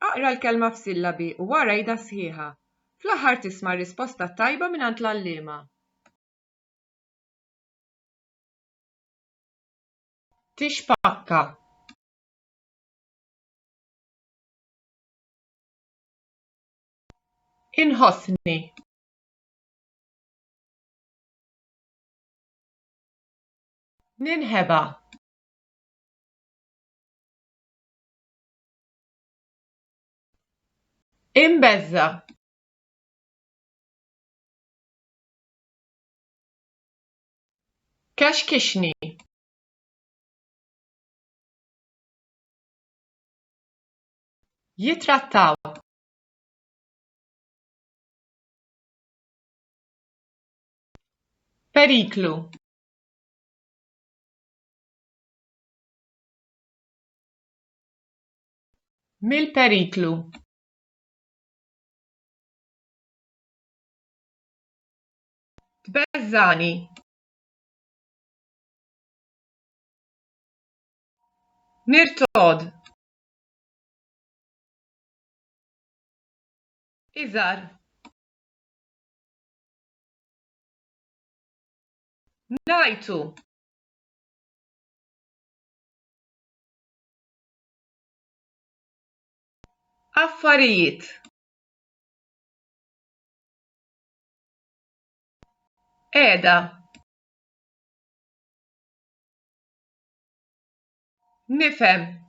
Aqra l-kelma f'sillabi u wara jda sħiħa. Fl-aħħar tisma' r-risposta tajba mingħand l-għalliema. Tixpakka. Inħossni. Ninħeba. Imbeżza. Kexkixni. Jitrattaw. Periklu. Mill-periklu. Tbeżżani. Nirtod. Iżgħar. Ngħidu. Affarijiet. Qiegħda. Nifhem.